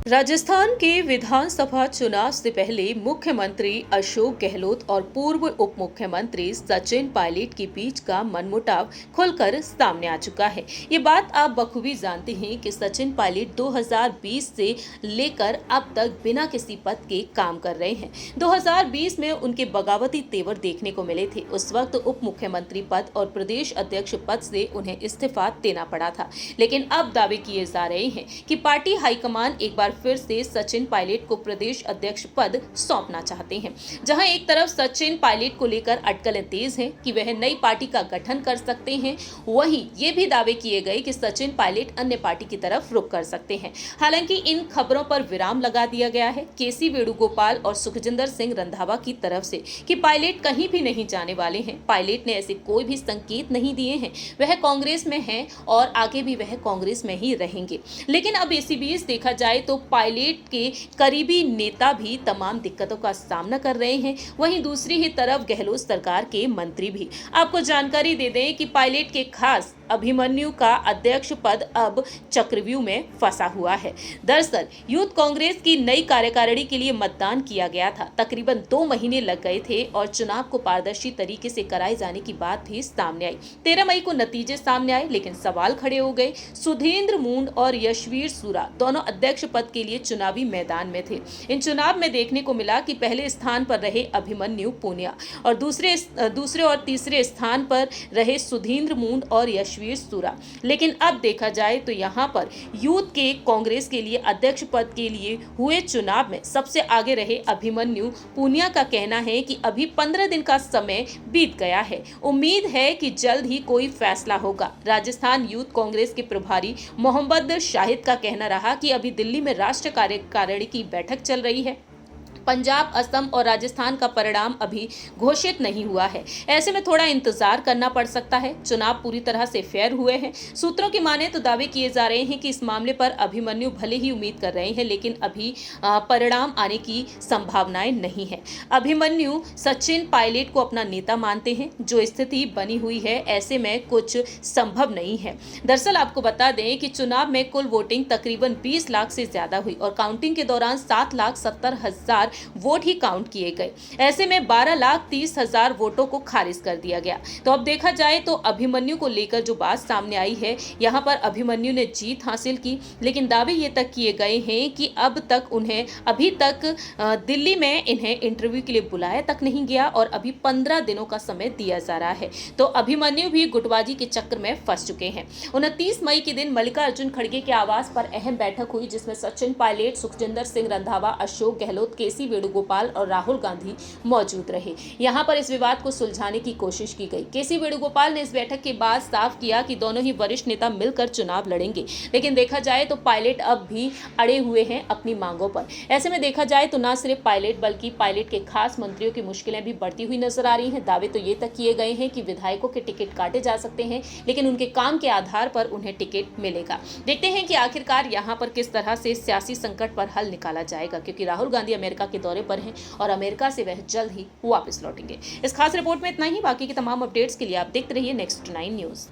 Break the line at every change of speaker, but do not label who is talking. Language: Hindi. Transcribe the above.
राजस्थान के विधानसभा चुनाव से पहले मुख्यमंत्री अशोक गहलोत और पूर्व उप मुख्यमंत्री सचिन पायलट के बीच का मनमुटाव खुलकर सामने आ चुका है। ये बात आप बखूबी जानते हैं कि सचिन पायलट 2020 से लेकर अब तक बिना किसी पद के काम कर रहे हैं। 2020 में उनके बगावती तेवर देखने को मिले थे। उस वक्त उप मुख्यमंत्री पद और प्रदेश अध्यक्ष पद से उन्हें इस्तीफा देना पड़ा था, लेकिन अब दावे किए जा रहे हैं कि पार्टी हाईकमान एक बार फिर से सचिन पायलट को प्रदेश अध्यक्ष पद सौंपना चाहते हैं। जहां एक तरफ सचिन पायलट को लेकर अटकलें तेज हैं कि वह नई पार्टी का गठन कर सकते हैं, वहीं ये भी दावे किए गए कि सचिन पायलट अन्य पार्टी की तरफ रुख कर सकते हैं। हालांकि इन खबरों पर विराम लगा दिया गया है केसी वेणुगोपाल और सुखजिंदर सिंह रंधावा की तरफ से कि पायलट कहीं भी नहीं जाने वाले हैं। पायलट ने ऐसे कोई भी संकेत नहीं दिए हैं। वह कांग्रेस में हैं और आगे भी वह कांग्रेस में ही रहेंगे। लेकिन अब इसी बीच देखा जाए तो पायलट के करीबी नेता भी तमाम दिक्कतों का सामना कर रहे हैं। वहीं दूसरी ही तरफ गहलोत सरकार के मंत्री भी। आपको जानकारी दे दें कि पायलट के खास अभिमन्यु का अध्यक्ष पद अब चक्रव्यूह में फंसा हुआ है। दरअसल यूथ कांग्रेस की नई कार्यकारिणी के लिए मतदान किया गया था। तकरीबन 2 महीने लग गए थे और चुनाव को पारदर्शी तरीके से कराए जाने की बात भी सामने आई। 13 मई को नतीजे सामने आए, लेकिन सवाल खड़े हो गए। सुधींद्र मूंड और यशवीर सूरा दोनों अध्यक्ष पद के लिए चुनावी मैदान में थे। इन चुनाव में देखने को मिला कि पहले स्थान पर रहे अभिमन्यु पूनिया और दूसरे और तीसरे स्थान पर रहे सुधींद्र मूंड और यशवीर सूरा। लेकिन अब देखा जाए तो यहां पर यूथ के कांग्रेस के लिए अध्यक्ष पद के लिए हुए चुनाव में सबसे आगे रहे अभिमन्यु पूनिया का कहना है कि अभी 15 दिन का समय बीत गया है। उम्मीद है कि जल्द ही कोई फैसला होगा। राजस्थान यूथ कांग्रेस के प्रभारी मोहम्मद शाहिद का कहना रहा कि अभी दिल्ली में राष्ट्रीय कार्यकारिणी की बैठक चल रही है। पंजाब, असम और राजस्थान का परिणाम अभी घोषित नहीं हुआ है। ऐसे में थोड़ा इंतजार करना पड़ सकता है। चुनाव पूरी तरह से फेयर हुए हैं। सूत्रों की माने तो दावे किए जा रहे हैं कि इस मामले पर अभिमन्यु भले ही उम्मीद कर रहे हैं, लेकिन अभी परिणाम आने की संभावनाएं नहीं है। अभिमन्यु सचिन पायलट को अपना नेता मानते हैं। जो स्थिति बनी हुई है, ऐसे में कुछ संभव नहीं है। दरअसल आपको बता दें कि चुनाव में कुल वोटिंग तकरीबन 20 लाख से ज्यादा हुई और काउंटिंग के दौरान 7,70,000 वोट ही काउंट किए गए। ऐसे में 12,30,000 वोटों को खारिज कर दिया गया। तो अब देखा जाए तो अभिमन्यु को लेकर जो बात सामने आई है, यहाँ पर अभिमन्यु ने जीत हासिल की, लेकिन दावे ये तक किए गए हैं कि अभी तक दिल्ली में इन्हें इंटरव्यू के लिए बुलाया तक नहीं गया और अभी 15 दिनों का समय दिया जा रहा है। तो अभिमन्यु भी गुटबाजी के चक्कर में फंस चुके हैं। 29 मई के दिन मल्लिकार्जुन खड़गे के आवास पर अहम बैठक हुई, जिसमें सचिन पायलट, सुखजिंदर सिंह रंधावा, अशोक गहलोत, केसी वेणुगोपाल और राहुल गांधी मौजूद रहे। यहां पर इस विवाद को सुलझाने की कोशिश की गई। केसी वेणुगोपाल ने इस बैठक के बाद साफ किया कि दोनों ही वरिष्ठ नेता मिलकर चुनाव लड़ेंगे, लेकिन देखा जाए तो पायलट अब भी अड़े हुए हैं अपनी मांगों पर। ऐसे में देखा जाए तो न सिर्फ पायलट बल्कि पायलट के खास मंत्रियों की मुश्किलें भी बढ़ती हुई नजर आ रही हैं। दावे तो ये तक किए गए हैं कि विधायकों के टिकट काटे जा सकते हैं, लेकिन उनके काम के आधार पर उन्हें टिकट मिलेगा। देखते हैं कि आखिरकार यहाँ पर किस तरह से सियासी संकट पर हल निकाला जाएगा, क्योंकि राहुल गांधी अमेरिका के दौरे पर हैं और अमेरिका से वह जल्द ही वापस लौटेंगे। इस खास रिपोर्ट में इतना ही। बाकी के तमाम अपडेट्स के लिए आप देखते रहिए नेक्स्ट 9 न्यूज।